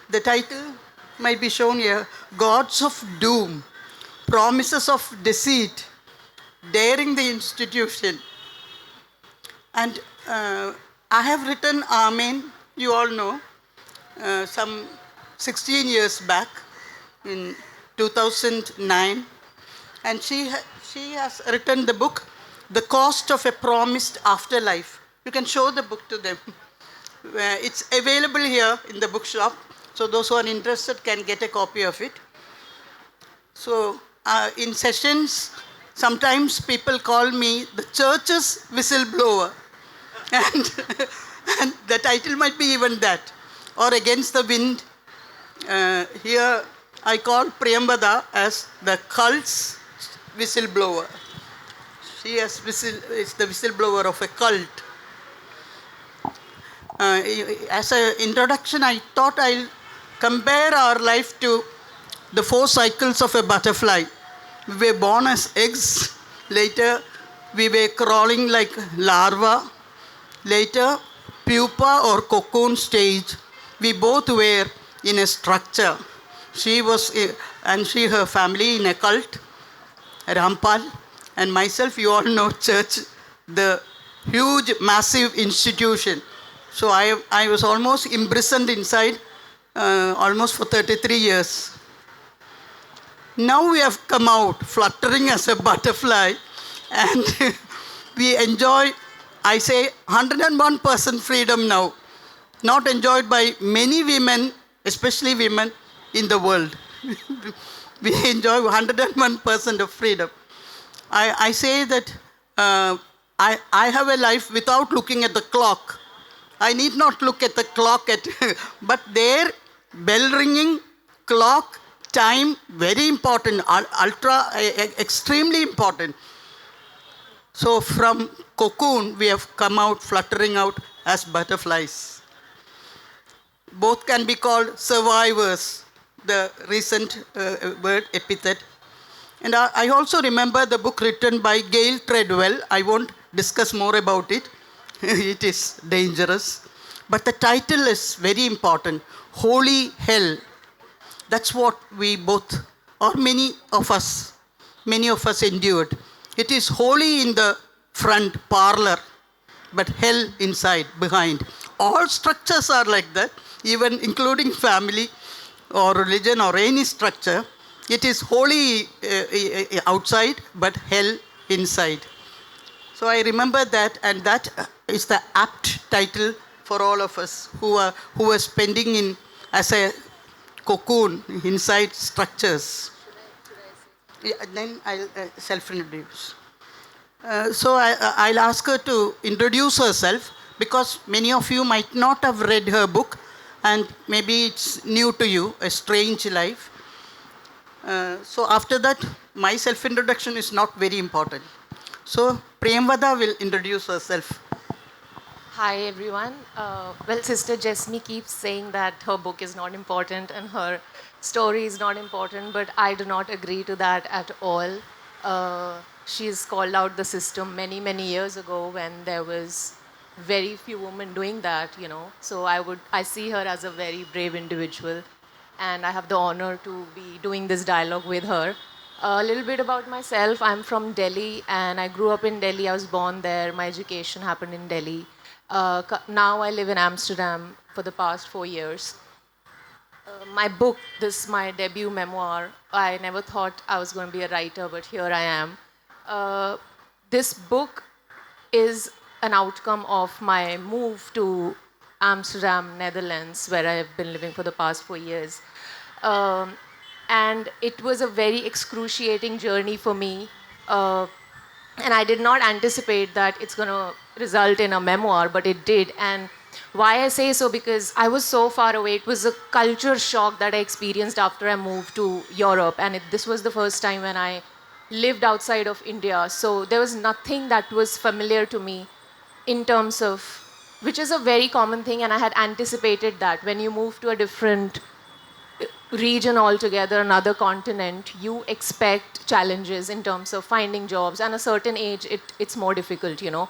The title might be shown here, Gods of Doom, Promises of Deceit, Daring the Institution. And I have written Amen, you all know, some 16 years back in 2009. And she has written the book, The Cost of a Promised Afterlife. You can show the book to them. It's available here in the bookshop, so those who are interested can get a copy of it. So in sessions, sometimes people call me the church's whistleblower. And the title might be even that, or Against the Wind. Here I call Priyamvada as the cult's whistleblower. She is the whistleblower of a cult. As an introduction, I thought I'll compare our life to the 4 cycles of a butterfly. We were born as eggs. Later, we were crawling like larvae. Later, pupa or cocoon stage. We both were in a structure. She was, her family in a cult, Rampal, and myself, you all know church, the huge, massive institution. So I was almost imprisoned inside, almost for 33 years. Now we have come out fluttering as a butterfly, and we enjoy, I say, 101% freedom now, not enjoyed by many women, especially women in the world. We enjoy 101% of freedom. I say that I have a life without looking at the clock. I need not look at the clock, but there, bell ringing, clock, time, very important, extremely important. So from cocoon, we have come out, fluttering out as butterflies. Both can be called survivors, the recent word epithet. And I also remember the book written by Gail Treadwell. I won't discuss more about it. It is dangerous. But the title is very important, Holy Hell. That's what we both, or many of us endured. It is holy in the front parlor, but hell inside, behind. All structures are like that, even including family or religion or any structure. It is holy outside, but hell inside. So I remember that, and that is the apt title for all of us who are spending as a cocoon inside structures. Then I'll self-introduce. So I'll ask her to introduce herself, because many of you might not have read her book, and maybe it's new to you, A Strange Life. So after that, my self-introduction is not very important. So Priyamvada will introduce herself. Hi everyone. Well, Sister Jesme keeps saying that her book is not important and her story is not important, but I do not agree to that at all. She's called out the system many, many years ago when there was very few women doing that, you know. So I see her as a very brave individual, and I have the honor to be doing this dialogue with her. A little bit about myself. I'm from Delhi, and I grew up in Delhi. I was born there. My education happened in Delhi. Now I live in Amsterdam for the past 4 years. My book, this is my debut memoir. I never thought I was going to be a writer, but here I am. This book is an outcome of my move to Amsterdam, Netherlands, where I have been living for the past 4 years. And it was a very excruciating journey for me. And I did not anticipate that it's going to result in a memoir, but it did. And why I say so, because I was so far away. It was a culture shock that I experienced after I moved to Europe. And this was the first time when I lived outside of India. So there was nothing that was familiar to me in terms of, which is a very common thing. And I had anticipated that when you move to a different region altogether, another continent, you expect challenges in terms of finding jobs. And a certain age, it's more difficult, you know.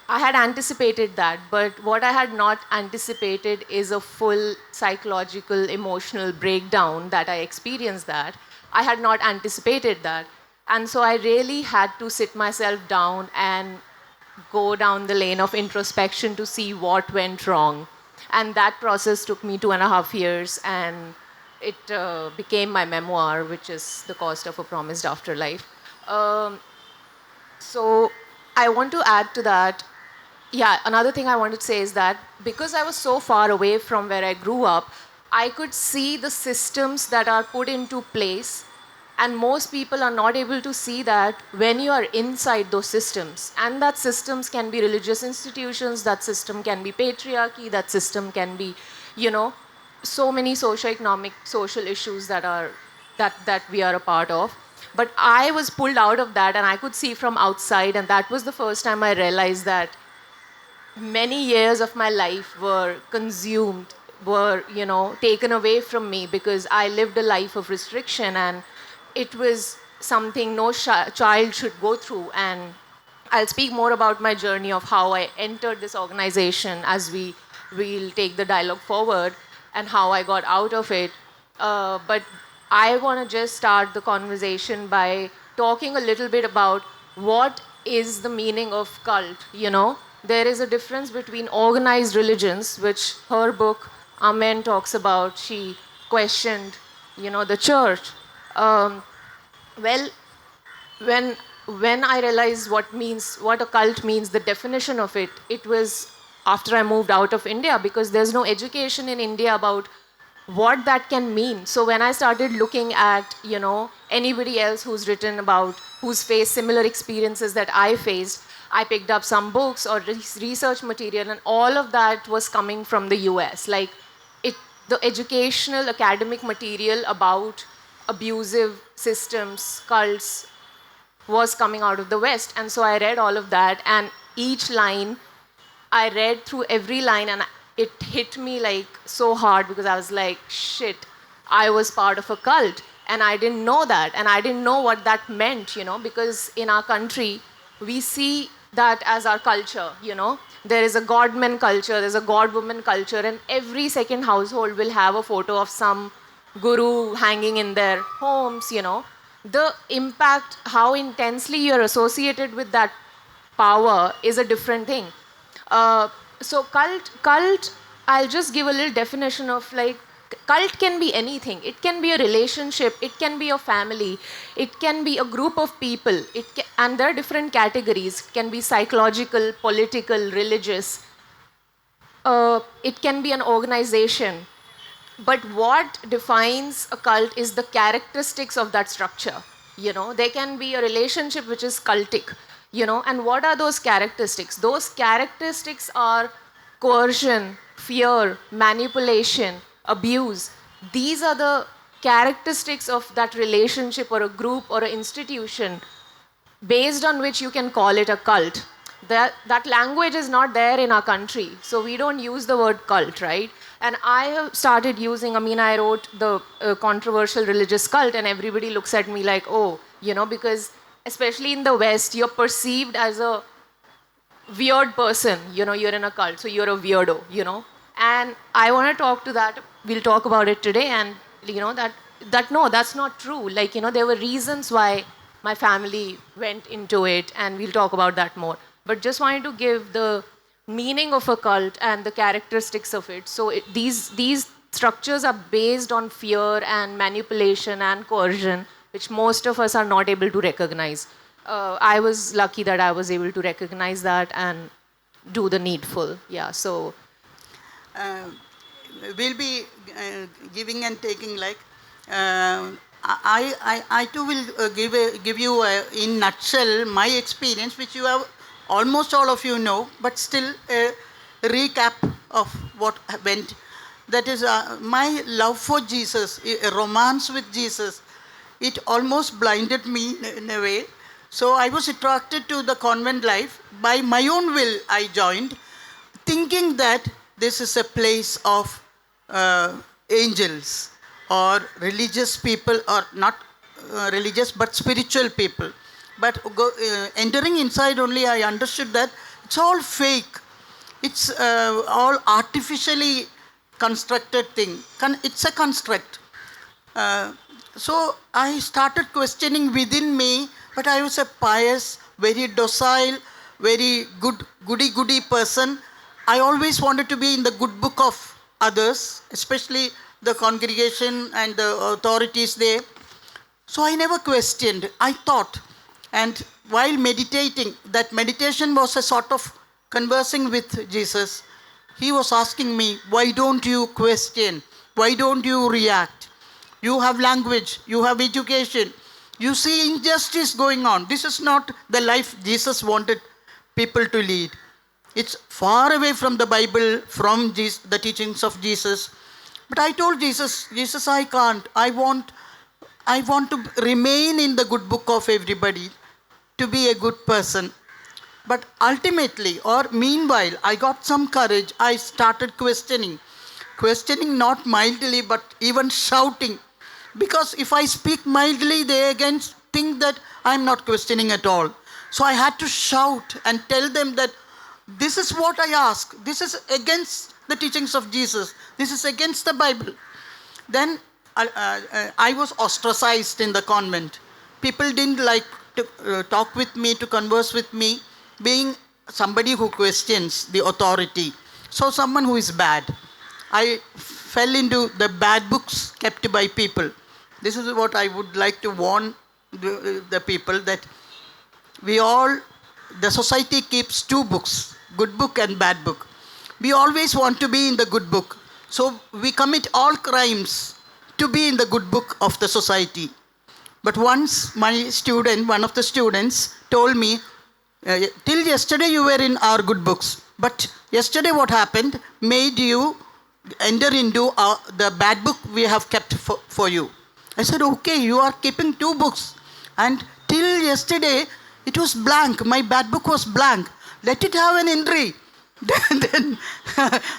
I had anticipated that, but what I had not anticipated is a full psychological, emotional breakdown that I experienced that. I had not anticipated that. And so I really had to sit myself down and go down the lane of introspection to see what went wrong. And that process took me 2.5 years, and it became my memoir, which is The Cost of a Promised Afterlife. Um, so I want to add to that. Yeah, another thing I wanted to say is that because I was so far away from where I grew up, I could see the systems that are put into place, and most people are not able to see that when you are inside those systems. And that systems can be religious institutions, that system can be patriarchy, that system can be, you know, so many socio-economic, social issues that we are a part of. But I was pulled out of that, and I could see from outside, and that was the first time I realized that many years of my life were consumed, were, taken away from me because I lived a life of restriction, and it was something no child should go through. And I'll speak more about my journey of how I entered this organization as we'll take the dialogue forward, and how I got out of it. But I want to just start the conversation by talking a little bit about what is the meaning of cult. There is a difference between organized religions, which her book Amen talks about. She questioned, the church. Um, well, when I realized what a cult means, the definition of it, it was after I moved out of India, because there's no education in India about what that can mean. So when I started looking at, anybody else who's written about, who's faced similar experiences that I faced, I picked up some books or research material, and all of that was coming from the US. Like, the educational, academic material about abusive systems, cults, was coming out of the West. And so I read all of that, and each line, I read through every line, and it hit me like so hard, because I was like, shit, I was part of a cult, and I didn't know that, and I didn't know what that meant, because in our country, we see that as our culture. There is a godman culture, there's a godwoman culture, and every second household will have a photo of some guru hanging in their homes. The impact, how intensely you're associated with that power, is a different thing. So cult, I'll just give a little definition of, like, cult can be anything. It can be a relationship, it can be a family, it can be a group of people. And there are different categories. It can be psychological, political, religious. It can be an organization. But what defines a cult is the characteristics of that structure. There can be a relationship which is cultic. And what are those characteristics? Those characteristics are coercion, fear, manipulation, abuse. These are the characteristics of that relationship or a group or an institution, based on which you can call it a cult. That language is not there in our country, so we don't use the word cult, right? And I have started using, I wrote the controversial religious cult, and everybody looks at me like, oh, because especially in the West, you're perceived as a weird person. You're in a cult, so you're a weirdo. And I want to talk to that. We'll talk about it today, and that no, that's not true. Like, there were reasons why my family went into it, and we'll talk about that more. But just wanted to give the meaning of a cult and the characteristics of it. So these structures are based on fear and manipulation and coercion, which most of us are not able to recognize. I was lucky that I was able to recognize that and do the needful. Yeah, so. We'll be giving and taking, like, I too will give you in nutshell my experience, which you have almost all of you know, but still a recap of what went. That is my love for Jesus, a romance with Jesus. It almost blinded me in a way. So I was attracted to the convent life. By my own will, I joined, thinking that this is a place of angels or religious people, or not religious but spiritual people. But entering inside only, I understood that It's all fake. It's all artificially constructed thing. It's a construct. So I started questioning within me, but I was a pious, very docile, very goody person. I always wanted to be in the good book of others, especially the congregation and the authorities there. So I never questioned. I thought. And while meditating, that meditation was a sort of conversing with Jesus. He was asking me, why don't you question? Why don't you react? You have language, you have education, you see injustice going on. This is not the life Jesus wanted people to lead. It's far away from the Bible, from the teachings of Jesus. But I told Jesus, I can't. I want to remain in the good book of everybody, to be a good person. But ultimately, or meanwhile, I got some courage. I started questioning not mildly, but even shouting. Because if I speak mildly, they again think that I'm not questioning at all. So I had to shout and tell them that this is what I ask. This is against the teachings of Jesus. This is against the Bible. Then I was ostracized in the convent. People didn't like to talk with me, to converse with me, being somebody who questions the authority. So someone who is bad. I fell into the bad books kept by people. This is what I would like to warn the people, that the society keeps two books, good book and bad book. We always want to be in the good book. So we commit all crimes to be in the good book of the society. But once one of the students told me, till yesterday you were in our good books, but yesterday what happened made you enter into the bad book we have kept for you. I said, okay, you are keeping two books. And till yesterday, it was blank. My bad book was blank. Let it have an entry. Then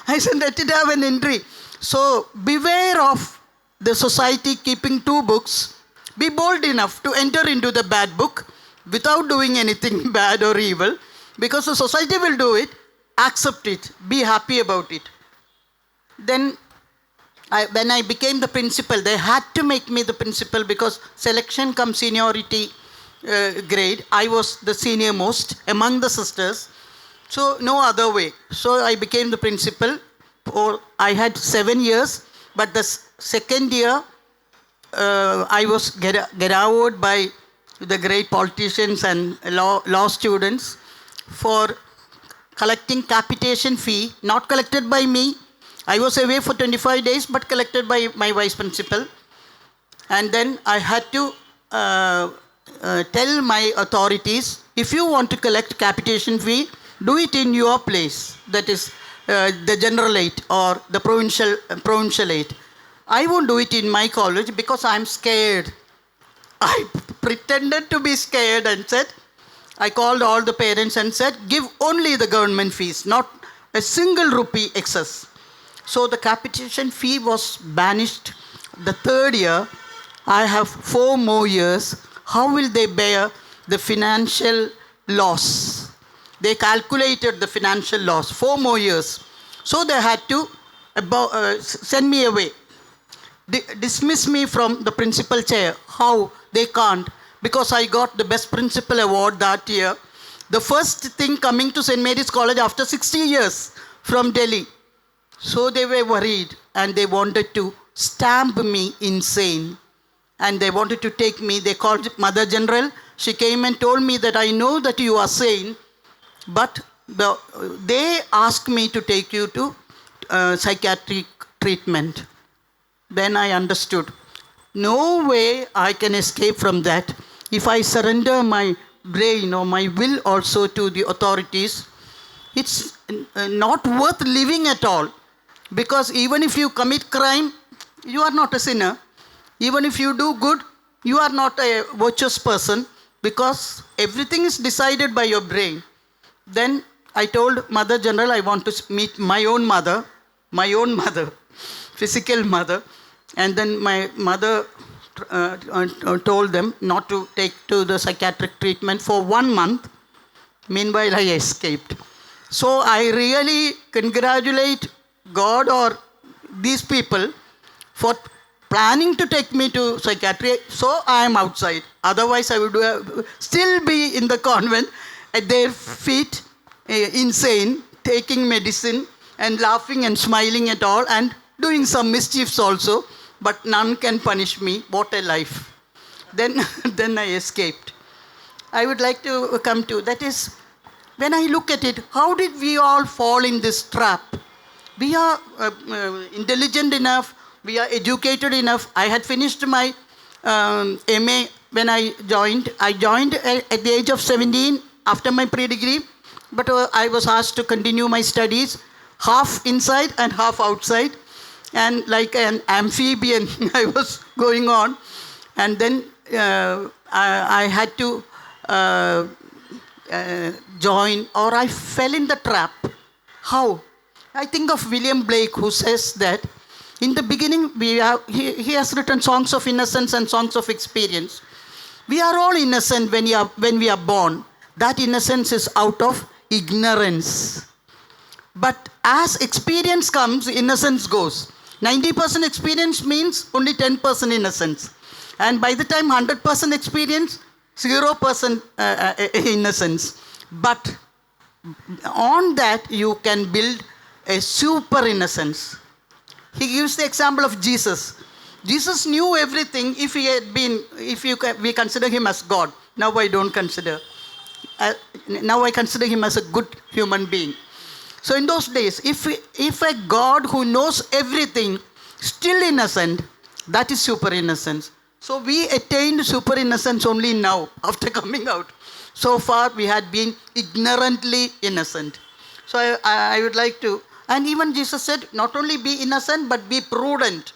I said, let it have an entry. So beware of the society keeping two books. Be bold enough to enter into the bad book without doing anything bad or evil, because the society will do it. Accept it. Be happy about it. Then when I became the principal, they had to make me the principal because selection cum seniority grade. I was the senior most among the sisters. So no other way. So I became the principal. I had 7 years, but the second year I was gerawed by the great politicians and law students for collecting capitation fee, not collected by me. I was away for 25 days, but collected by my vice principal. And then I had to tell my authorities, if you want to collect capitation fee, do it in your place. That is the general aid or the provincial aid. I won't do it in my college because I'm scared. I pretended to be scared and said, I called all the parents and said, give only the government fees, not a single rupee excess. So the capitation fee was banished. The third year, I have 4 more years. How will they bear the financial loss? They calculated the financial loss, 4 more years. So they had to send me away, dismiss me from the principal chair. How? They can't, because I got the best principal award that year. The first thing coming to St. Mary's College after 60 years from Delhi. So they were worried and they wanted to stamp me insane. And they wanted to take me. They called Mother General. She came and told me that I know that you are sane, but they asked me to take you to psychiatric treatment. Then I understood. No way I can escape from that. If I surrender my brain or my will also to the authorities, it's not worth living at all. Because even if you commit crime, you are not a sinner. Even if you do good, you are not a virtuous person, because everything is decided by your brain. Then I told Mother General I want to meet my own mother, physical mother. And then my mother told them not to take to the psychiatric treatment for 1 month. Meanwhile, I escaped. So I really congratulate God or these people for planning to take me to psychiatry. So I am outside. Otherwise, I would still be in the convent at their feet, insane, taking medicine and laughing and smiling at all and doing some mischiefs also. But none can punish me. What a life. Then, then I escaped. I would like to come to that is when I look at it, how did we all fall in this trap? We are intelligent enough, we are educated enough. I had finished my MA when I joined. I joined at the age of 17 after my pre-degree, but I was asked to continue my studies, half inside and half outside. And like an amphibian, I was going on. And then I had to join, or I fell in the trap. How? I think of William Blake, who says that in the beginning, he has written songs of innocence and songs of experience. We are all innocent when we are born. That innocence is out of ignorance. But as experience comes, innocence goes. 90% experience means only 10% innocence. And by the time 100% experience, 0% innocence. But on that, you can build a super innocence. He gives the example of Jesus. Jesus knew everything if we consider him as God. Now I don't consider. Now I consider him as a good human being. So in those days, if a God who knows everything, still innocent, that is super innocence. So we attained super innocence only now, after coming out. So far we had been ignorantly innocent. So I would like to, and even Jesus said, not only be innocent, but be prudent.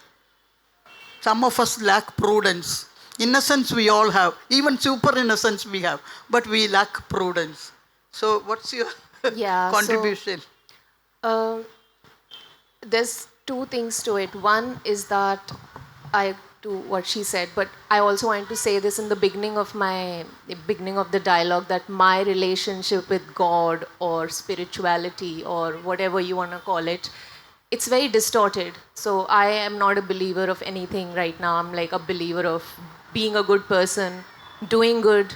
Some of us lack prudence. Innocence we all have, even super innocence we have, but we lack prudence. So what's your contribution? There's two things to it. One is that I to what she said, but I also want to say this in the beginning of the dialogue, that my relationship with God or spirituality or whatever you want to call it, it's very distorted. So I am not a believer of anything right now. I'm like a believer of being a good person, doing good.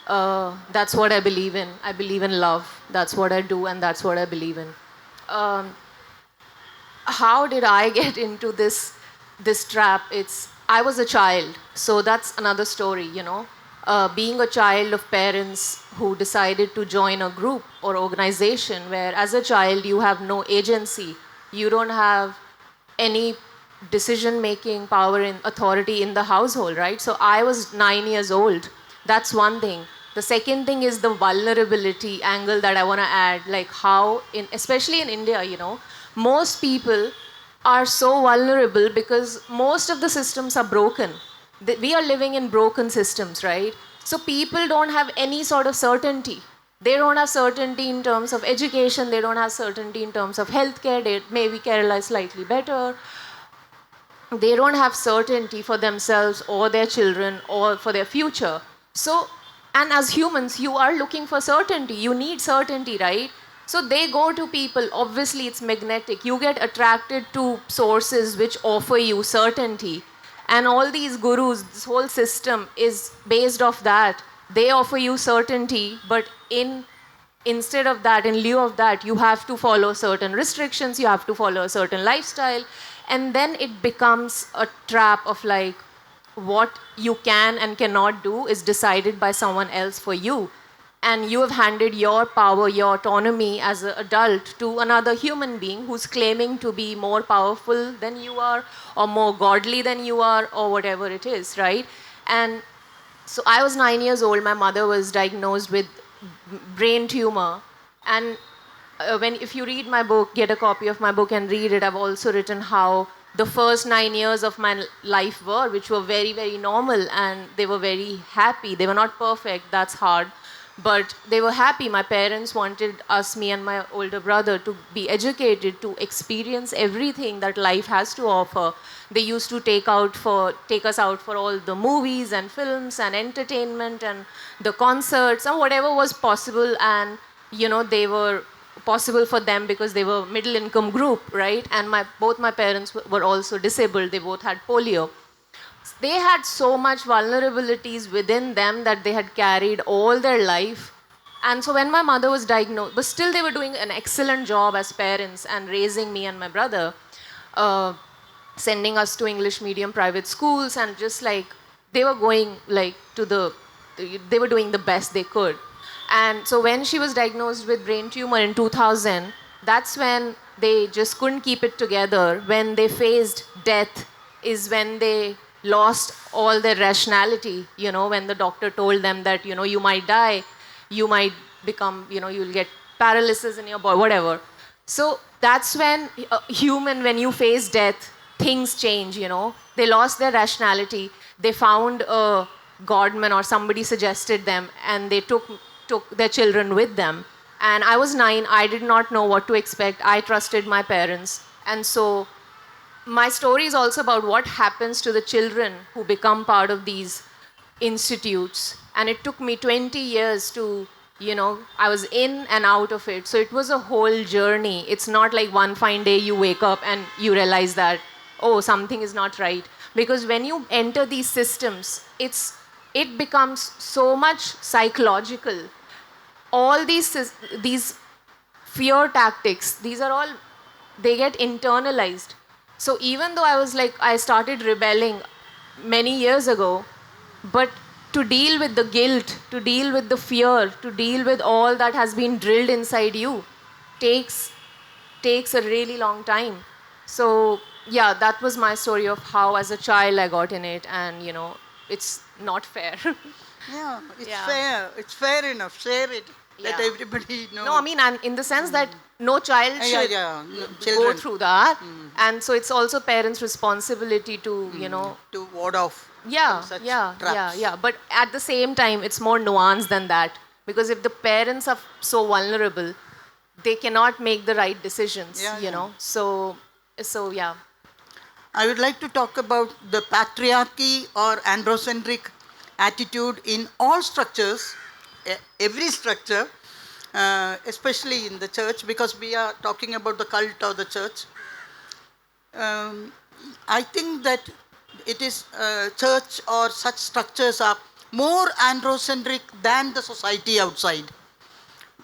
That's what I believe in. I believe in love. That's what I do, and that's what I believe in. How did I get into this trap? I was a child, so that's another story, being a child of parents who decided to join a group or organization where as a child you have no agency, you don't have any decision making power and authority in the household, right? So I was 9 years old. That's one thing. The second thing is the vulnerability angle that I want to add, like how especially in India, most people are so vulnerable because most of the systems are broken. We are living in broken systems, right? So people don't have any sort of certainty. They don't have certainty in terms of education. They don't have certainty in terms of healthcare. Maybe Kerala is slightly better. They don't have certainty for themselves or their children or for their future. So, and as humans, you are looking for certainty. You need certainty, right? So they go to people. Obviously, it's magnetic. You get attracted to sources which offer you certainty. And all these gurus, this whole system is based off that. They offer you certainty, but instead of that, in lieu of that, you have to follow certain restrictions, you have to follow a certain lifestyle. And then it becomes a trap of like, what you can and cannot do is decided by someone else for you. And you have handed your power, your autonomy as an adult to another human being who's claiming to be more powerful than you are or more godly than you are or whatever it is, right? And so I was 9 years old. My mother was diagnosed with brain tumor. And if you read my book, get a copy of my book and read it, I've also written how the first 9 years of my life were, which were very, very normal, and they were very happy. They were not perfect, that's hard. But they were happy. My parents wanted us, me and my older brother, to be educated, to experience everything that life has to offer. They used to take us out for all the movies and films and entertainment and the concerts and whatever was possible. And, they were possible for them because they were middle income group, right? And both my parents were also disabled. They both had polio. They had so much vulnerabilities within them that they had carried all their life. And so when my mother was diagnosed, but still they were doing an excellent job as parents and raising me and my brother, uh, sending us to English medium private schools, and just like they were going like they were doing the best they could. And so when she was diagnosed with brain tumor in 2000, that's when they just couldn't keep it together. When they faced death is when they lost all their rationality, when the doctor told them that, you might die, you might become, you'll get paralysis in your body, whatever. So that's when when you face death, things change, They lost their rationality. They found a godman or somebody suggested them, and they took their children with them. And I was 9. I did not know what to expect. I trusted my parents. And so my story is also about what happens to the children who become part of these institutes. And it took me 20 years to, I was in and out of it. So it was a whole journey. It's not like one fine day you wake up and you realize that, oh, something is not right. Because when you enter these systems, it becomes so much psychological. All these fear tactics, these are all, they get internalized. So even though I started rebelling many years ago, but to deal with the guilt, to deal with the fear, to deal with all that has been drilled inside you takes a really long time. So yeah, that was my story of how as a child I got in it, and it's not fair. Yeah, it's Yeah. fair. It's fair enough. Share it. Let Yeah. everybody know. No, I mean, and in the sense that no child Yeah, should yeah. No, go children. through that. And so it's also parents' responsibility to, To ward off yeah, from such yeah, traps. yeah. But at the same time, it's more nuanced than that. Because if the parents are so vulnerable, they cannot make the right decisions, Yeah, yeah. So yeah. I would like to talk about the patriarchy or androcentric attitude in all structures, every structure, especially in the church, because we are talking about the cult of the church. Um, I think that it is church or such structures are more androcentric than the society outside.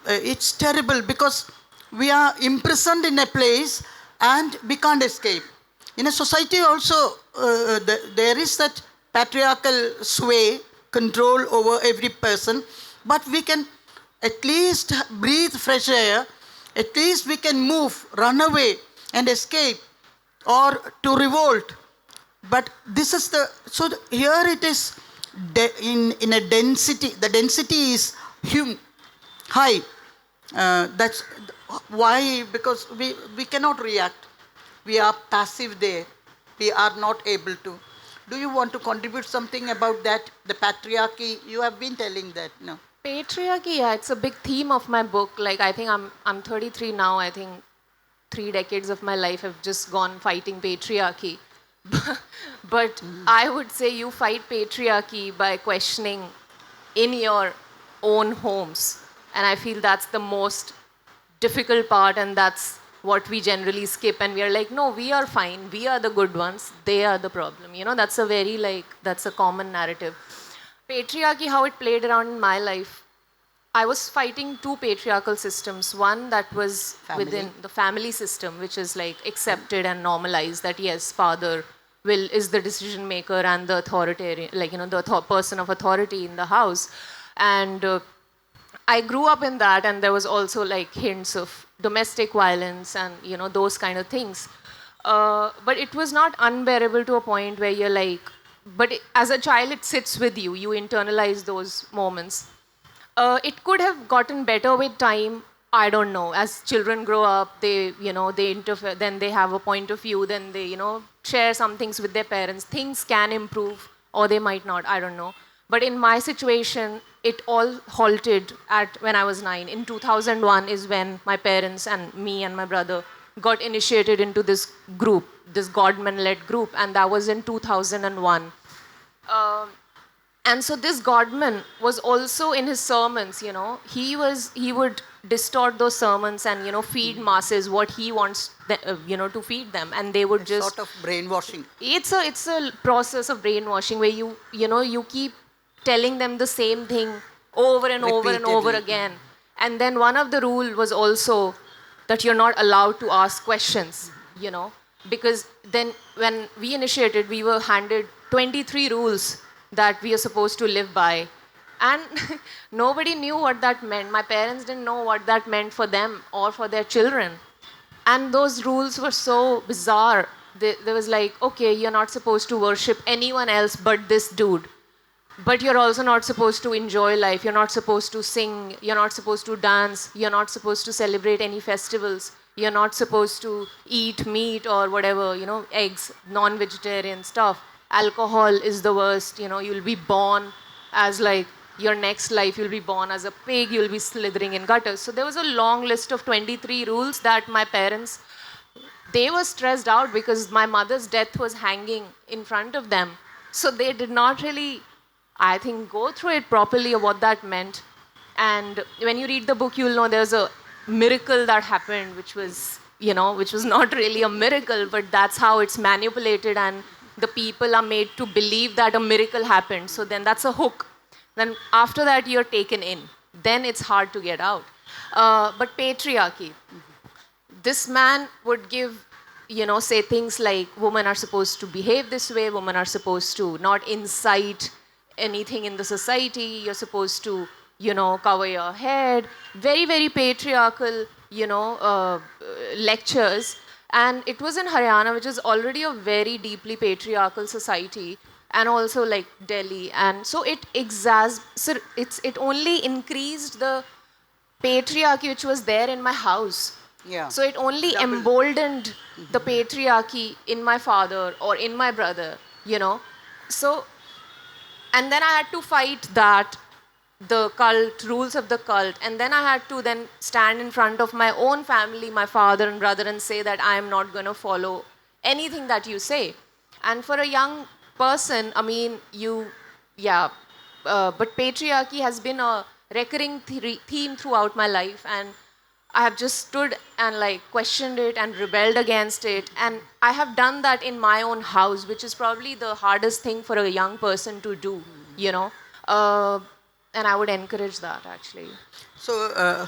It's terrible because we are imprisoned in a place and we can't escape. In a society also, there is that patriarchal sway, control over every person, but we can at least breathe fresh air, at least we can move, run away and escape or to revolt. But this is here it is in a density, the density is high. That's why, because we cannot react. We are passive there. We are not able to. Do you want to contribute something about that? The patriarchy, you have been telling that, no? Patriarchy, yeah, it's a big theme of my book. Like, I think I'm 33 now. I think 3 decades of my life have just gone fighting patriarchy. But I would say you fight patriarchy by questioning in your own homes. And I feel that's the most difficult part, and that's what we generally skip. And we are like, no, we are fine. We are the good ones. They are the problem. That's a common narrative. Patriarchy, how it played around in my life. I was fighting 2 patriarchal systems. One that was within the family system, which is like accepted and normalized that yes, father is the decision maker and the authoritarian, the person of authority in the house. And I grew up in that, and there was also like hints of domestic violence and those kind of things. But it was not unbearable to a point where you're like, but as a child, it sits with you. You internalize those moments. It could have gotten better with time. I don't know. As children grow up, they interfere. Then they have a point of view. Then they, share some things with their parents. Things can improve, or they might not. I don't know. But in my situation, it all halted at when I was 9. In 2001 is when my parents and me and my brother got initiated into this group, this Godman-led group, and that was in 2001. And so this godman was also in his sermons, he would distort those sermons and, feed masses what he wants, to feed them. And they would just... Sort of brainwashing. It's a process of brainwashing where you keep telling them the same thing over and over and over again. And then one of the rule was also that you're not allowed to ask questions, because then when we initiated, we were handed 23 rules that we are supposed to live by. And nobody knew what that meant. My parents didn't know what that meant for them or for their children. And those rules were so bizarre. There was like, okay, you're not supposed to worship anyone else but this dude. But you're also not supposed to enjoy life. You're not supposed to sing. You're not supposed to dance. You're not supposed to celebrate any festivals. You're not supposed to eat meat or whatever, eggs, non-vegetarian stuff. Alcohol is the worst. You'll be born as like your next life. You'll be born as a pig. You'll be slithering in gutters. So there was a long list of 23 rules that my parents, they were stressed out because my mother's death was hanging in front of them. So they did not really, I think, go through it properly of what that meant. And when you read the book, you'll know there's a miracle that happened, which was not really a miracle, but that's how it's manipulated, and the people are made to believe that a miracle happened. So then that's a hook. Then after that, you're taken in. Then it's hard to get out. But patriarchy. This man would give, say things like, women are supposed to behave this way, women are supposed to not incite anything in the society, you're supposed to, cover your head. Very, very patriarchal, lectures. And it was in Haryana, which is already a very deeply patriarchal society, and also like Delhi. And so it only increased the patriarchy which was there in my house. Yeah. So it only emboldened the patriarchy in my father or in my brother, So, and then I had to fight that, the cult, rules of the cult. And then I had to then stand in front of my own family, my father and brother, and say that I am not going to follow anything that you say. And for a young person, I mean, but patriarchy has been a recurring theme throughout my life. And I have just stood and like questioned it and rebelled against it. And I have done that in my own house, which is probably the hardest thing for a young person to do, and I would encourage that, actually. So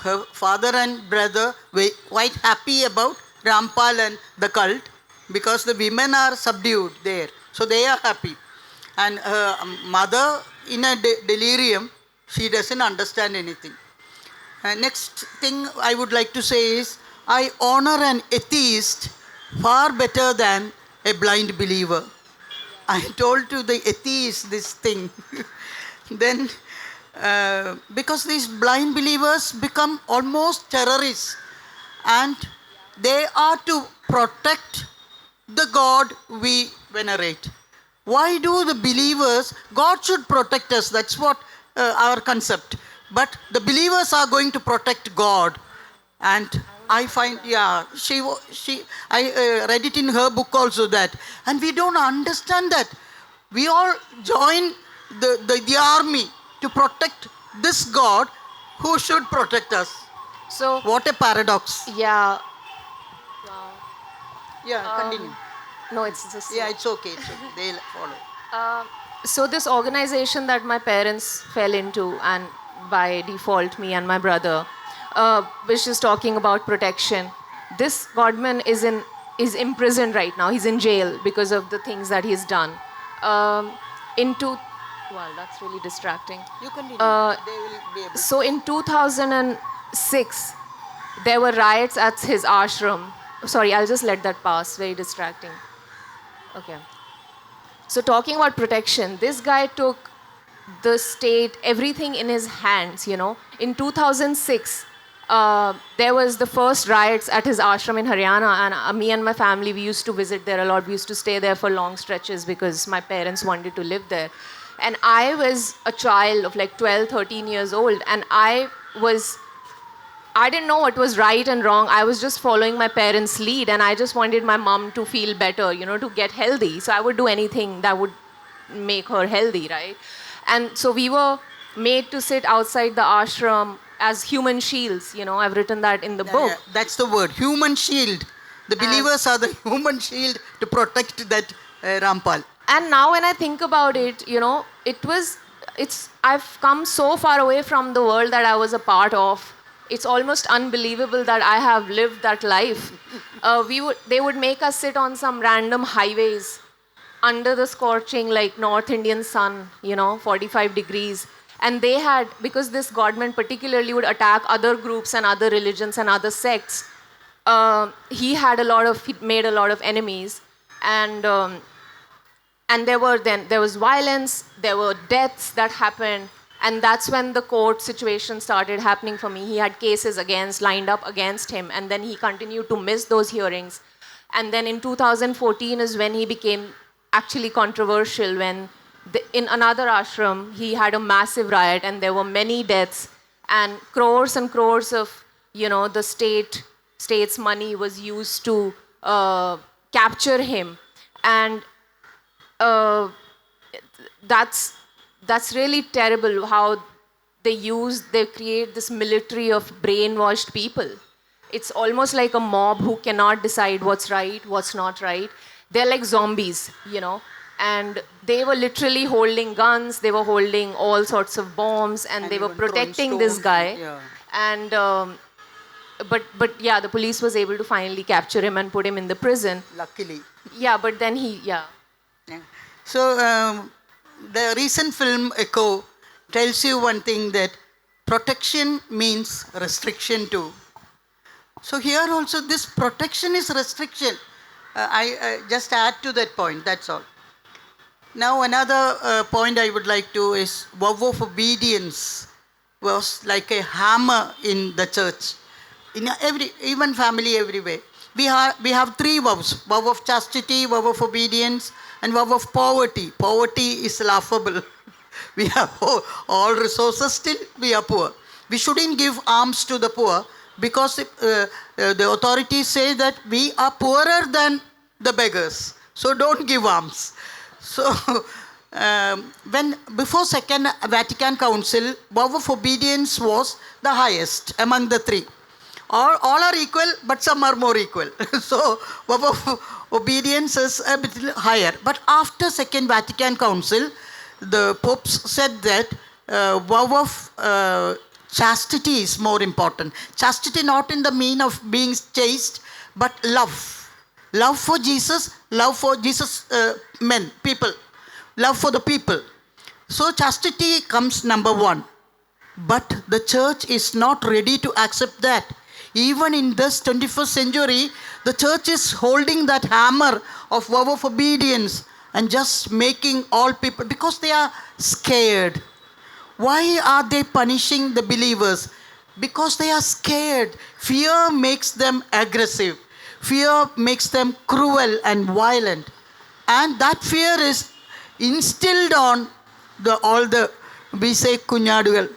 her father and brother were quite happy about Rampal and the cult because the women are subdued there. So they are happy. And her mother, in a delirium, she doesn't understand anything. Next thing I would like to say is, I honor an atheist far better than a blind believer. I told to the atheist this thing. Then, because these blind believers become almost terrorists, and they are to protect the God we venerate. Why do the believers, God should protect us, that's what our concept. But the believers are going to protect God. And I find, I read it in her book also that. And we don't understand that. We all join the army to protect this God who should protect us. So what a paradox. Yeah. Yeah, continue. No, it's just... Yeah, it's okay. They'll follow. So this organization that my parents fell into, and by default me and my brother, which is talking about protection. This godman is imprisoned right now. He's in jail because of the things that he's done. Well, that's really distracting. You continue. They will be able to. So in 2006, there were riots at his ashram. Sorry, I'll just let that pass. Very distracting. Okay. So talking about protection, this guy took the state, everything in his hands, In 2006, there was the first riots at his ashram in Haryana, and me and my family, we used to visit there a lot. We used to stay there for long stretches because my parents wanted to live there. And I was a child of like 12, 13 years old, and I didn't know what was right and wrong. I was just following my parents' lead, and I just wanted my mom to feel better, to get healthy. So I would do anything that would make her healthy, right? And so we were made to sit outside the ashram as human shields. I've written that in the book. Yeah, that's the word, human shield. The believers are the human shield to protect that Rampal. And now when I think about it, I've come so far away from the world that I was a part of. It's almost unbelievable that I have lived that life. They would make us sit on some random highways under the scorching like North Indian sun, 45 degrees. And they had, because this government particularly would attack other groups and other religions and other sects, he made a lot of enemies. And there was violence, there were deaths that happened, and that's when the court situation started happening for me. He had cases lined up against him, and then he continued to miss those hearings. And then in 2014 is when he became actually controversial, when in another ashram, he had a massive riot, and there were many deaths, and crores of, the state's money was used to capture him. And that's really terrible how they create this military of brainwashed people. It's almost like a mob who cannot decide what's right, what's not right. They're like zombies, and they were literally holding guns, they were holding all sorts of bombs, and they were protecting this guy. Yeah. And but yeah, the police was able to finally capture him and put him in the prison. Luckily. Yeah, but then Yeah. So the recent film Echo tells you one thing, that protection means restriction too. So here also this protection is restriction. I just add to that point, that's all. Now another point I would like to is vow of obedience was like a hammer in the church. In even family, everywhere. We have three vows: vow of chastity, vow of obedience, and vow of poverty. Poverty is laughable. We have all resources, still we are poor. We shouldn't give alms to the poor, because the authorities say that we are poorer than the beggars. So don't give alms. So before Second Vatican Council, vow of obedience was the highest among the three. All are equal, but some are more equal. So vow of obedience is a bit higher. But after Second Vatican Council, the popes said that vow of chastity is more important. Chastity not in the mean of being chaste, but love. Love for Jesus people. Love for the people. So chastity comes number one. But the church is not ready to accept that. Even in this 21st century, the church is holding that hammer of vow of obedience and just making all people, because they are scared. Why are they punishing the believers? Because they are scared. Fear makes them aggressive. Fear makes them cruel and violent. And that fear is instilled on we say kunyadugal.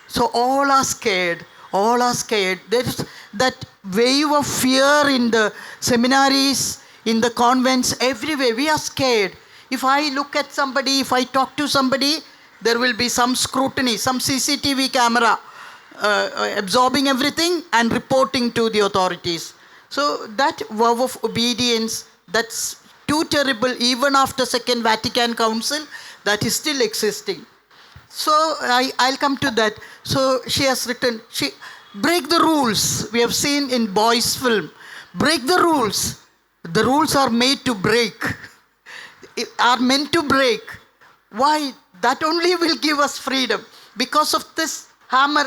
So all are scared. All are scared. There is that wave of fear in the seminaries, in the convents, everywhere. We are scared. If I look at somebody, if I talk to somebody, there will be some scrutiny, some CCTV camera absorbing everything and reporting to the authorities. So that vow of obedience, that's too terrible. Even after Second Vatican Council, that is still existing. So I'll come to that. So she has written, break the rules. We have seen in boys' film. Break the rules. The rules are made to break. Are meant to break. Why? That only will give us freedom. Because of this hammer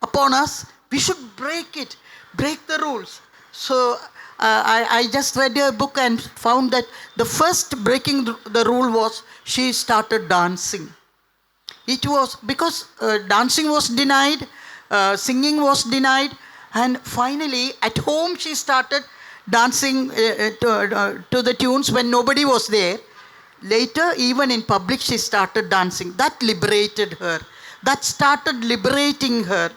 upon us, we should break it. Break the rules. So I just read a book and found that the first breaking the rule was she started dancing. It was because dancing was denied, singing was denied, and finally at home she started dancing to the tunes when nobody was there. Later, even in public, she started dancing. That liberated her. That started liberating her.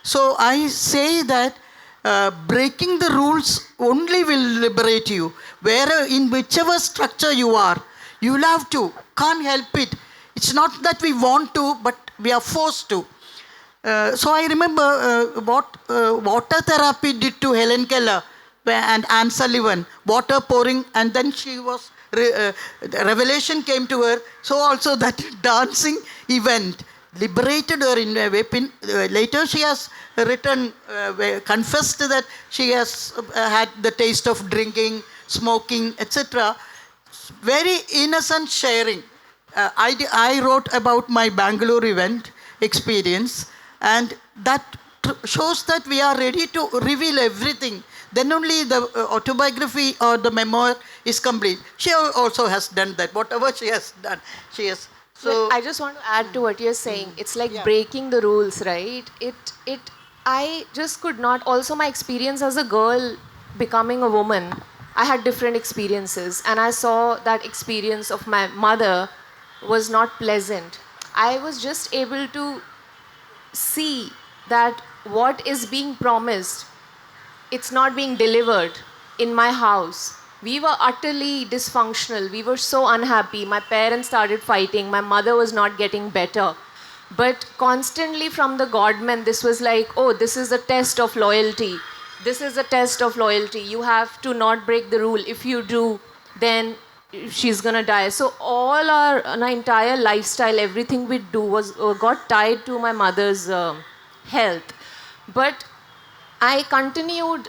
So I say that breaking the rules only will liberate you. In whichever structure you are, you'll have to. Can't help it. It's not that we want to, but we are forced to. So I remember what water therapy did to Helen Keller and Anne Sullivan. Water pouring, and then she was, the revelation came to her. So also that dancing event liberated her in a way. Later she has written, confessed that she has had the taste of drinking, smoking, etc. Very innocent sharing. I wrote about my Bangalore event experience, and that shows that we are ready to reveal everything. Then only the autobiography or the memoir is complete. She also has done that. Whatever she has done, she has. So I just want to add to what you're saying. It's like breaking the rules, right? I just could not. Also, my experience as a girl becoming a woman, I had different experiences, and I saw that experience of my mother was not pleasant. I was just able to see that what is being promised, it's not being delivered in my house. We were utterly dysfunctional. We were so unhappy. My parents started fighting. My mother was not getting better. But constantly from the godmen, this was like, oh, this is a test of loyalty. This is a test of loyalty. You have to not break the rule. If you do, then she's gonna die. So all our entire lifestyle, everything we do was got tied to my mother's health. But I continued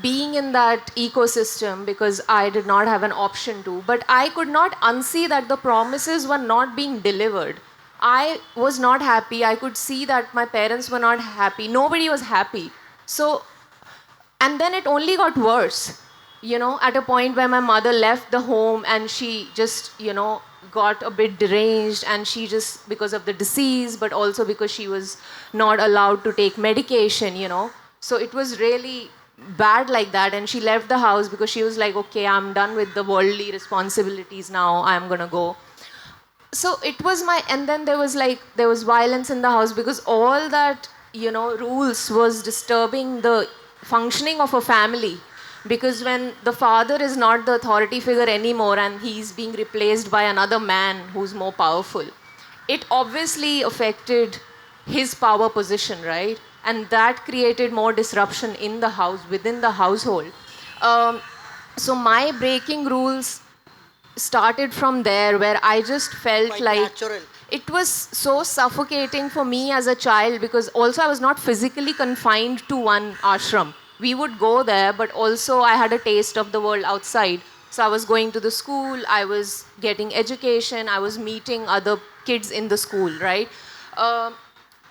being in that ecosystem because I did not have an option to. But I could not unsee that the promises were not being delivered. I was not happy. I could see that my parents were not happy. Nobody was happy. So, and then it only got worse. At a point where my mother left the home and she just, got a bit deranged, and she just, because of the disease, but also because she was not allowed to take medication. So it was really bad like that, and she left the house because she was like, okay, I'm done with the worldly responsibilities now, I'm gonna go. So it was and then there was violence in the house because all that, rules was disturbing the functioning of a family. Because when the father is not the authority figure anymore and he's being replaced by another man who's more powerful, it obviously affected his power position, right? And that created more disruption in the house, within the household. So my breaking rules started from there, where I just felt quite like natural. it was so suffocating for me as a child, because also I was not physically confined to one ashram. We would go there, but also I had a taste of the world outside. So I was going to the school, I was getting education, I was meeting other kids in the school, right?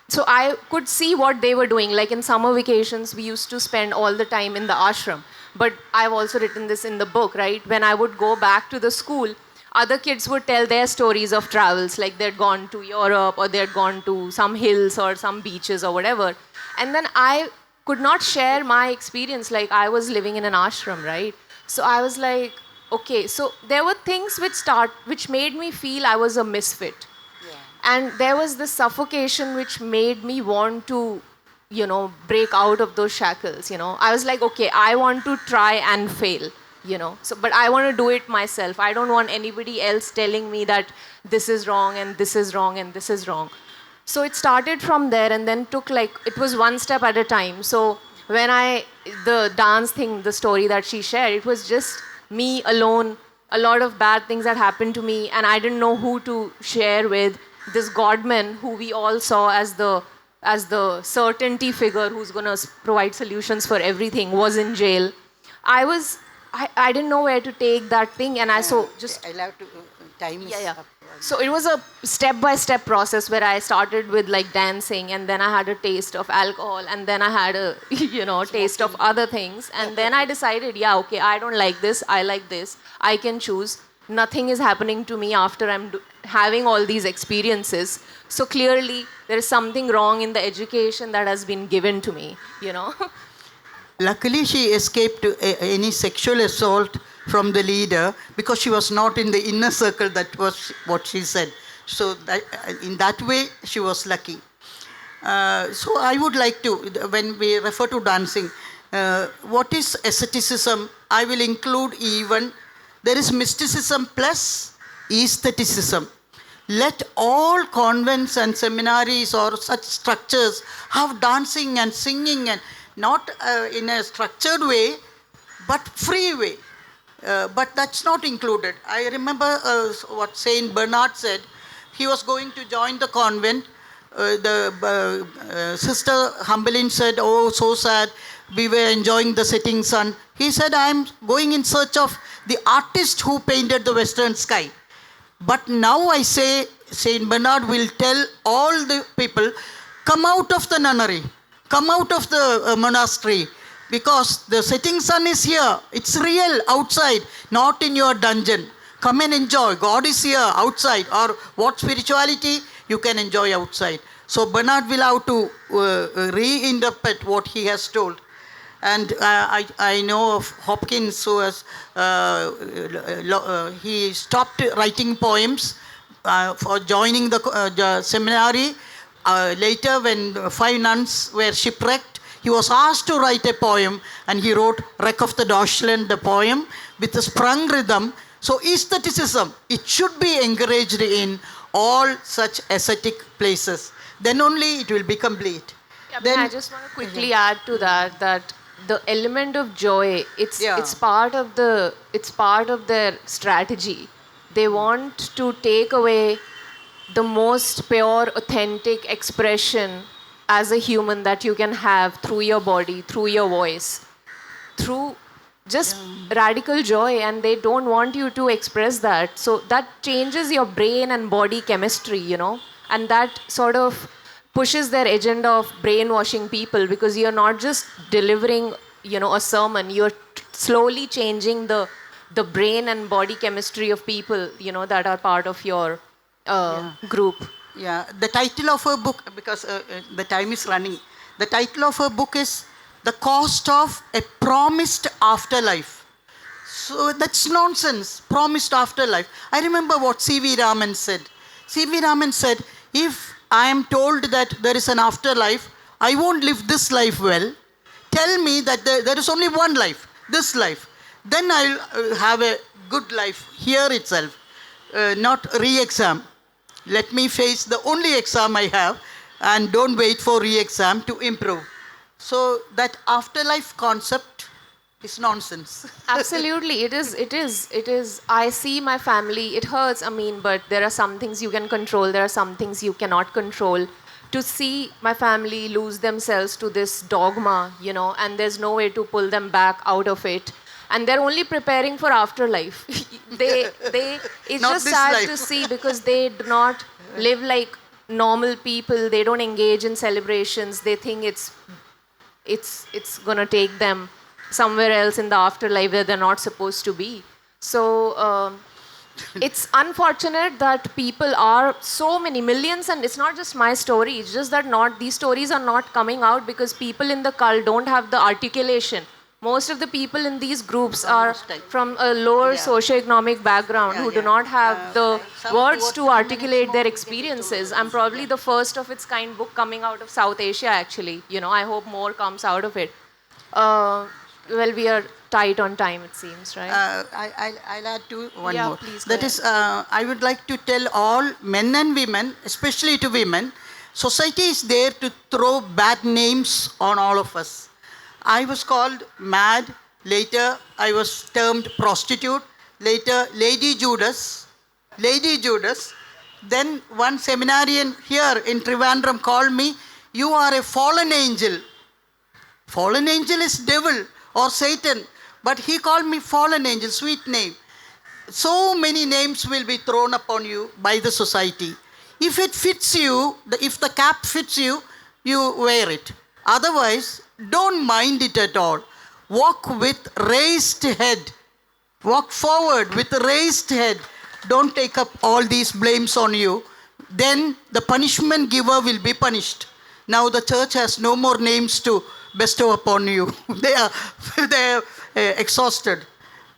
So I could see what they were doing. Like in summer vacations, we used to spend all the time in the ashram. But I've also written this in the book, right? When I would go back to the school, other kids would tell their stories of travels, like they'd gone to Europe or they'd gone to some hills or some beaches or whatever. And then I could not share my experience, like I was living in an ashram, right? So I was like, okay, so there were things which made me feel I was a misfit. And there was this suffocation which made me want to, break out of those shackles, I was like, okay, I want to try and fail, So, but I want to do it myself. I don't want anybody else telling me that this is wrong and this is wrong and this is wrong. So it started from there, and then it was one step at a time. So when the dance thing, the story that she shared, it was just me alone, a lot of bad things that happened to me, and I didn't know who to share with. This godman, who we all saw as the certainty figure who's going to provide solutions for everything, was in jail. I didn't know where to take that thing, and I'll have to time is up. So it was a step-by-step process where I started with like dancing, and then I had a taste of alcohol, and then I had a taste of other things, and then I decided, okay, I don't like this, I like this, I can choose. Nothing is happening to me after I'm having all these experiences. So clearly there is something wrong in the education that has been given to me, Luckily, she escaped any sexual assault from the leader because she was not in the inner circle. That was what she said. So in that way, she was lucky. So I would like to, when we refer to dancing, what is asceticism? I will include even, there is mysticism plus aestheticism. let all convents and seminaries or such structures have dancing and singing, and not in a structured way, but free way. But that's not included. I remember what Saint Bernard said. He was going to join the convent. The sister Humbeline said, "Oh, so sad. We were enjoying the setting sun." He said, "I am going in search of the artist who painted the western sky." But now I say, Saint Bernard will tell all the people, come out of the nunnery, come out of the monastery, because the setting sun is here. It's real outside, not in your dungeon. Come and enjoy. God is here outside. Or what spirituality you can enjoy outside. So Bernard will have to reinterpret what he has told. And I know of Hopkins, who has he stopped writing poems for joining the seminary. Later, when 5 nuns were shipwrecked, he was asked to write a poem, and he wrote Wreck of the Deutschland, the poem, with a sprung rhythm. So aestheticism, it should be encouraged in all such ascetic places. Then only it will be complete. Yeah, then I just want to quickly add to that the element of joy, it's part of their strategy. They want to take away the most pure, authentic expression as a human that you can have through your body, through your voice, through just radical joy, and they don't want you to express that. So that changes your brain and body chemistry, and that sort of pushes their agenda of brainwashing people, because you're not just delivering, a sermon, you're slowly changing the brain and body chemistry of people, that are part of your group. Yeah, the title of her book, because the time is running, the title of her book is The Cost of a Promised Afterlife. So that's nonsense, promised afterlife. I remember what C.V. Raman said. C.V. Raman said, if I am told that there is an afterlife, I won't live this life well. Tell me that there is only one life, this life. Then I'll have a good life here itself, not re-exam. Let me face the only exam I have, and don't wait for re-exam to improve. So that afterlife concept is nonsense. Absolutely, it is. I see my family, it hurts, but there are some things you can control, there are some things you cannot control. To see my family lose themselves to this dogma, and there's no way to pull them back out of it. And they're only preparing for afterlife. It's Not just this sad life. to see, because they do not live like normal people. They don't engage in celebrations. They think it's gonna take them somewhere else in the afterlife where they're not supposed to be. So it's unfortunate that people are so many millions, and it's not just my story. It's just that these stories are not coming out because people in the cult don't have the articulation. Most of the people in these groups are from a lower socioeconomic background who do not have the words to articulate their experiences. I'm probably the first of its kind book coming out of South Asia, actually. I hope more comes out of it. Well, we are tight on time, it seems, right? I'll add to one more. Please That is, I would like to tell all men and women, especially to women, society is there to throw bad names on all of us. I was called mad. Later, I was termed prostitute. Later, Lady Judas. Lady Judas. Then one seminarian here in Trivandrum called me, you are a fallen angel. Fallen angel is devil or Satan. But he called me fallen angel, sweet name. So many names will be thrown upon you by the society. If it fits you, if the cap fits you, you wear it. Otherwise, don't mind it at all. Walk with raised head. Walk forward with raised head. Don't take up all these blames on you. Then the punishment giver will be punished. Now the church has no more names to bestow upon you. they are exhausted.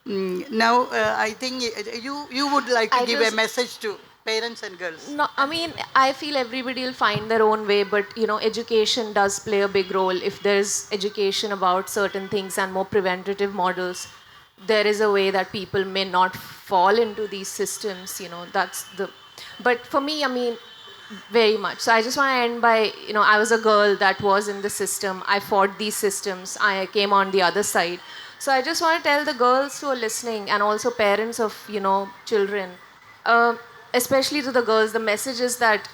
Now I think you would like to give a message to parents and girls. No, I feel everybody will find their own way, but education does play a big role. If there's education about certain things and more preventative models, there is a way that people may not fall into these systems. That's the But for me, I mean, very much. So I just want to end by, I was a girl that was in the system. I fought these systems. I came on the other side. So I just want to tell the girls who are listening and also parents of, children, uh, especially to the girls, the message is that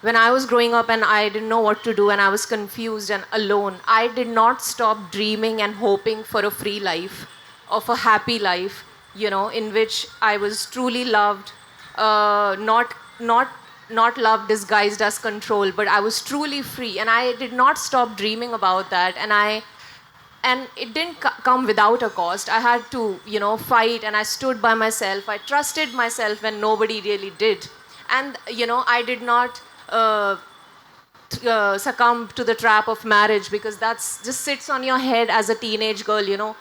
when I was growing up and I didn't know what to do and I was confused and alone, I did not stop dreaming and hoping for a free life, of a happy life, in which I was truly loved, not love disguised as control, but I was truly free, and I did not stop dreaming about that, and it didn't come without a cost. I had to, fight, and I stood by myself. I trusted myself when nobody really did, and I did not succumb to the trap of marriage, because that's just sits on your head as a teenage girl.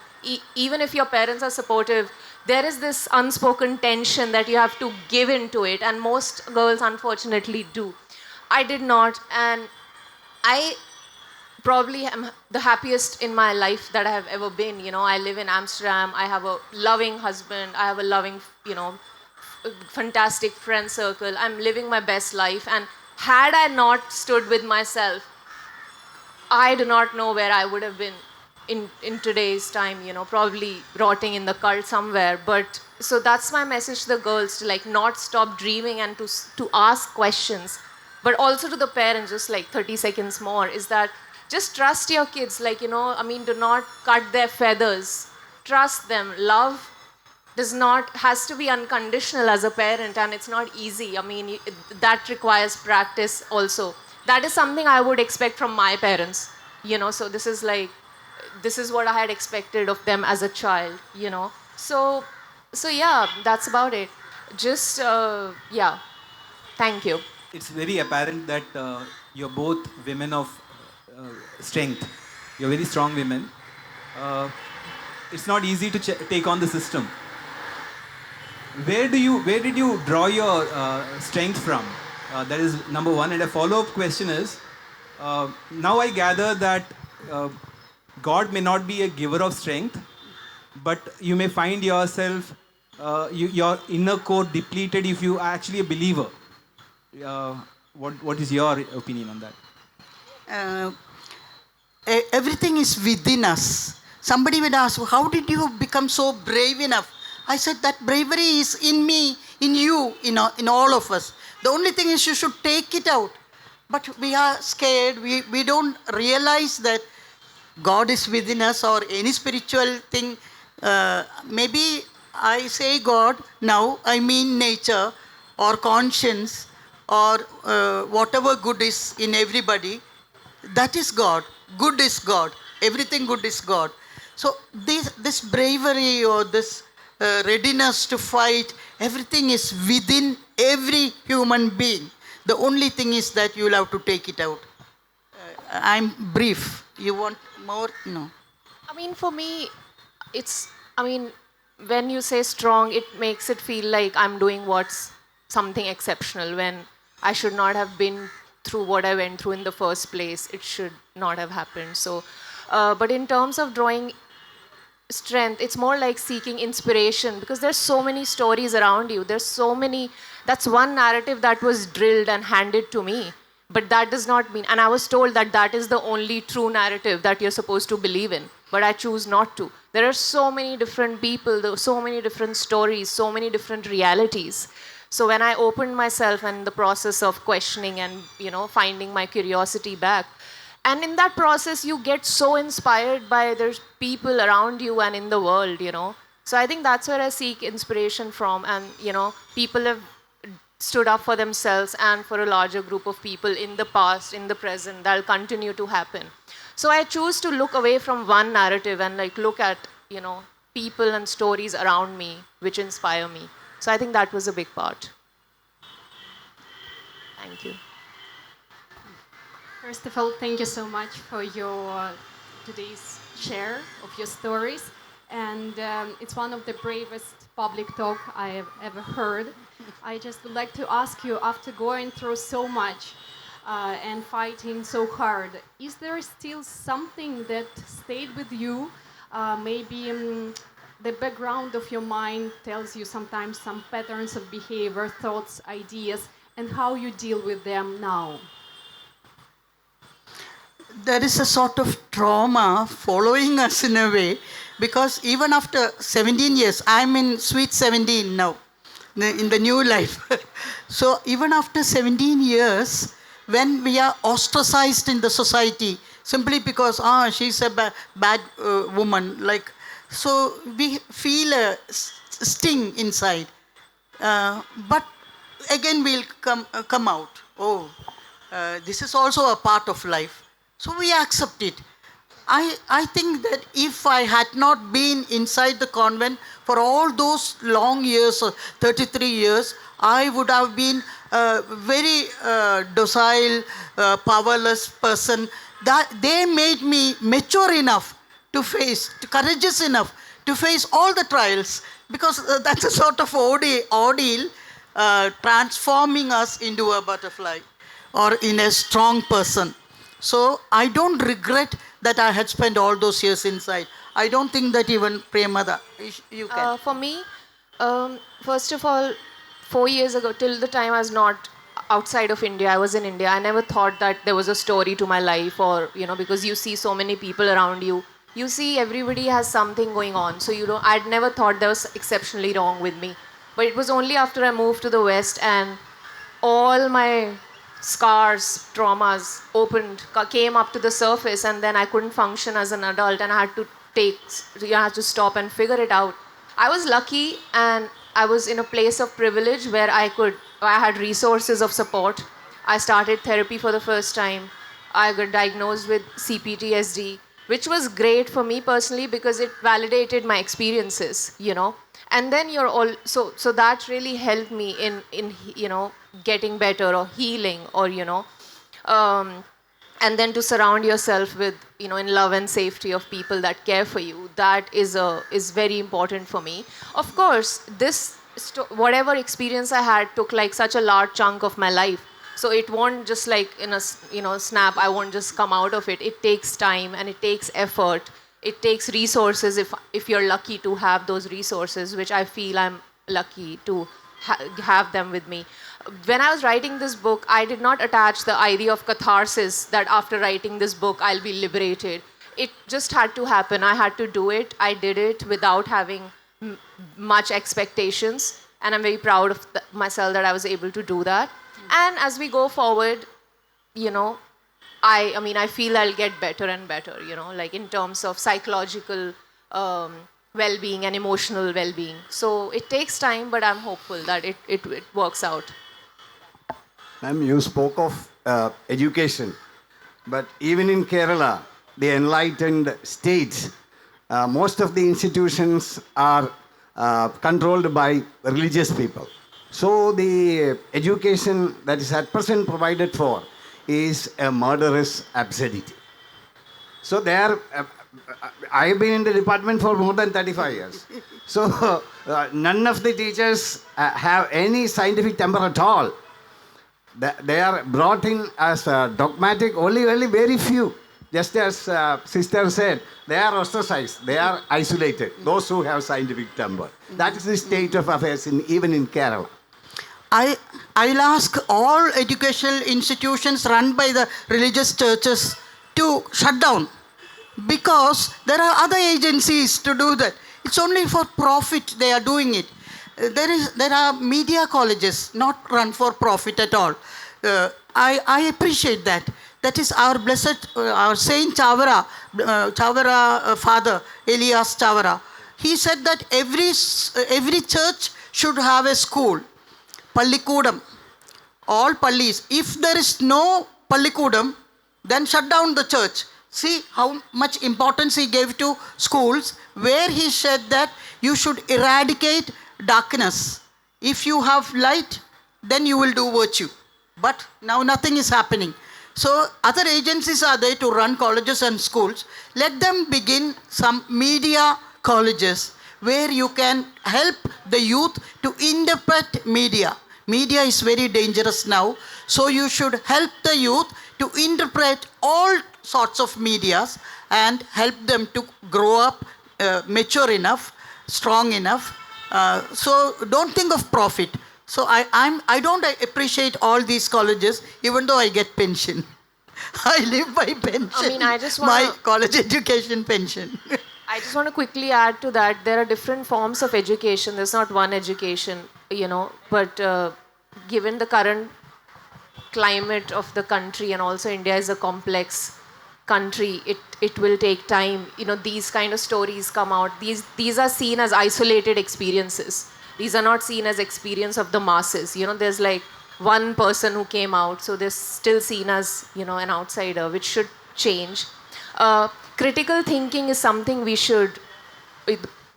Even if your parents are supportive, there is this unspoken tension that you have to give into it, and most girls unfortunately do. I did not, and I probably am the happiest in my life that I have ever been. I live in Amsterdam. I have a loving husband. I have a loving, fantastic friend circle. I'm living my best life. And had I not stood with myself, I do not know where I would have been in today's time, probably rotting in the cult somewhere. But so that's my message to the girls, to like not stop dreaming and to ask questions. But also to the parents, just like 30 seconds more, is that just trust your kids. Like, do not cut their feathers. Trust them. Love has to be unconditional as a parent, and it's not easy. I mean, that requires practice also. That is something I would expect from my parents, so this is what I had expected of them as a child, so yeah, that's about it. Just yeah, thank you. It's very apparent that you're both women of strength. You're very strong women. Uh, it's not easy to take on the system. Where did you draw your strength from? That is number one. And a follow-up question is, now I gather that God may not be a giver of strength, but you may find yourself, your inner core depleted if you are actually a believer. What is your opinion on that? Everything is within us. Somebody would ask, how did you become so brave enough? I said that bravery is in me, in you, in all of us. The only thing is you should take it out. But we are scared. We don't realize that God is within us or any spiritual thing. Maybe I say God, now I mean nature or conscience or whatever good is in everybody. That is God. Good is God. Everything good is God. So this bravery or this readiness to fight, everything is within every human being. The only thing is that you will have to take it out. I'm brief. You want more? No. I mean, for me, when you say strong, it makes it feel like I'm doing what's something exceptional when I should not have been through what I went through in the first place. It should not have happened. So, but in terms of drawing strength, it's more like seeking inspiration, because there's so many stories around you. That's one narrative that was drilled and handed to me. But that does not mean, and I was told that that is the only true narrative that you're supposed to believe in. But I choose not to. There are so many different people, so many different stories, so many different realities. So when I opened myself and the process of questioning and, finding my curiosity back, and in that process, you get so inspired by there's people around you and in the world, So I think that's where I seek inspiration from. And, people have stood up for themselves and for a larger group of people in the past, in the present. That'll continue to happen. So I choose to look away from one narrative and look at, people and stories around me which inspire me. So I think that was a big part. Thank you. First of all, thank you so much for your today's share of your stories. And it's one of the bravest public talk I have ever heard. I just would like to ask you, after going through so much and fighting so hard, is there still something that stayed with you? Maybe the background of your mind tells you sometimes some patterns of behavior, thoughts, ideas, and how you deal with them now? There is a sort of trauma following us in a way, because even after 17 years, I'm in sweet 17 now, in the new life. So even after 17 years, when we are ostracized in the society, simply because, she's a bad woman, like, so we feel a sting inside. But again we'll come out. Oh, this is also a part of life. So we accept it. I think that if I had not been inside the convent for all those long years, 33 years, I would have been a very docile, powerless person. That they made me mature enough to face, courageous enough to face all the trials, because that's a sort of ordeal transforming us into a butterfly or in a strong person. So I don't regret that I had spent all those years inside. I don't think that even Priyamvada, you can. For me, first of all, 4 years ago, till the time I was not outside of India, I was in India. I never thought that there was a story to my life, or because you see so many people around you. You see everybody has something going on. So I'd never thought there was exceptionally wrong with me. But it was only after I moved to the West and all my scars, traumas came up to the surface, and then I couldn't function as an adult, and I had to stop and figure it out. I was lucky, and I was in a place of privilege where I had resources of support. I started therapy for the first time. I got diagnosed with CPTSD, which was great for me personally because it validated my experiences, And then so that really helped me in getting better or healing, or and then to surround yourself with in love and safety of people that care for you. That is very important for me. Of course, whatever experience I had took like such a large chunk of my life. So it won't just like in a snap, I won't just come out of it. It takes time and it takes effort. It takes resources if you're lucky to have those resources, which I feel I'm lucky to have them with me. When I was writing this book, I did not attach the idea of catharsis that after writing this book, I'll be liberated. It just had to happen. I had to do it. I did it without having much expectations. And I'm very proud of myself that I was able to do that. And as we go forward, I feel I'll get better and better, like in terms of psychological well-being and emotional well-being. So it takes time, but I'm hopeful that it works out. Ma'am, you spoke of education, but even in Kerala, the enlightened states, most of the institutions are controlled by religious people. So the education that is at present provided for is a murderous absurdity. So there, I've been in the department for more than 35 years. So none of the teachers have any scientific temper at all. They are brought in as dogmatic, only very few. Just as sister said, they are ostracized, they are isolated, those who have scientific temper. That is the state of affairs even in Kerala. I'll ask all educational institutions run by the religious churches to shut down, because there are other agencies to do that. It's only for profit they are doing it. There are media colleges not run for profit at all. I appreciate that. That is our blessed, our Saint Chavara father, Elias Chavara. He said that every church should have a school, Pallikudam, all pallis. If there is no Pallikudam, then shut down the church. See how much importance he gave to schools, where he said that you should eradicate darkness. If you have light, then you will do virtue. But now nothing is happening. So other agencies are there to run colleges and schools. Let them begin some media colleges where you can help the youth to interpret media. Media is very dangerous now. So you should help the youth to interpret all sorts of medias and help them to grow up mature enough strong enough. So don't think of profit. So I don't appreciate all these colleges, even though I get pension. I live by pension. I mean, I just my wanna- college education pension. I just want to quickly add to that. There are different forms of education. There's not one education, but given the current climate of the country, and also India is a complex country, it will take time. These kind of stories come out. These are seen as isolated experiences. These are not seen as experience of the masses. There's like one person who came out, so they're still seen as an outsider, which should change. Critical thinking is something we should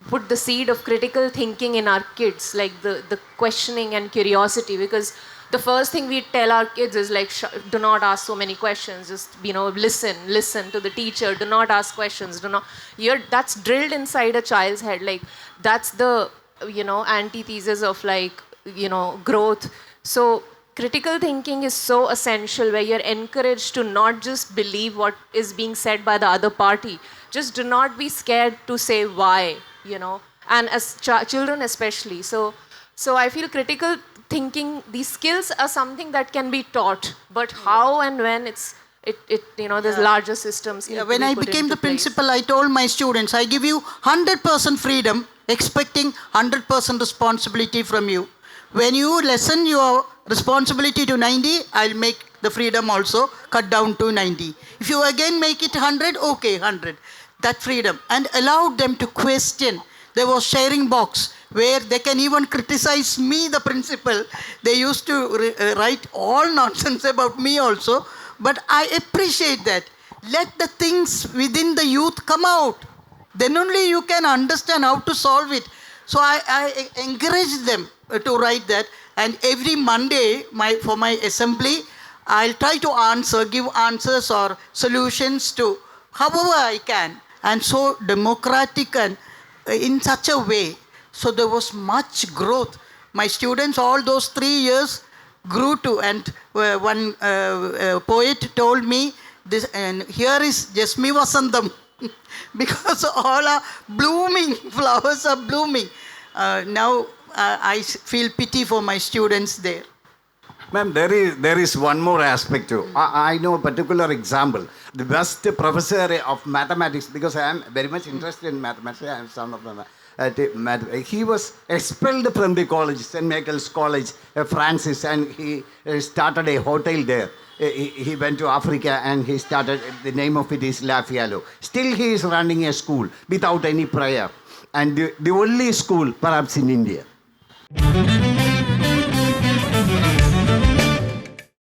put the seed of critical thinking in our kids, like the questioning and curiosity, because the first thing we tell our kids is like, do not ask so many questions, just listen to the teacher, do not ask questions, that's drilled inside a child's head. Like that's the antithesis of growth. So critical thinking is so essential, where you're encouraged to not just believe what is being said by the other party. Just do not be scared to say why, and as children especially. So I feel critical thinking, these skills are something that can be taught, but how and when there's larger systems. When I became the principal, I told my students, I give you 100% freedom, expecting 100% responsibility from you. When you lessen your responsibility to 90, I'll make the freedom also cut down to 90. If you again make it 100, okay, 100. That freedom. And allowed them to question. There was sharing box where they can even criticize me, the principal. They used to write all nonsense about me also. But I appreciate that. Let the things within the youth come out. Then only you can understand how to solve it. So I encourage them to write that. And every Monday for my assembly, I'll try to give answers or solutions to however I can. And so democratic and in such a way. So there was much growth. My students, all those 3 years, grew to, and one poet told me, this, and here is Jesme Vasantham, because all are blooming, flowers are blooming. Now I feel pity for my students there. Ma'am, there is one more aspect too. I know a particular example. The best professor of mathematics, because I am very much interested in mathematics, I am son of them. He was expelled from the college, St. Michael's College, Francis, and he started a hotel there. He went to Africa and he started, the name of it is La Fialo. Still he is running a school without any prayer. And the only school perhaps in India.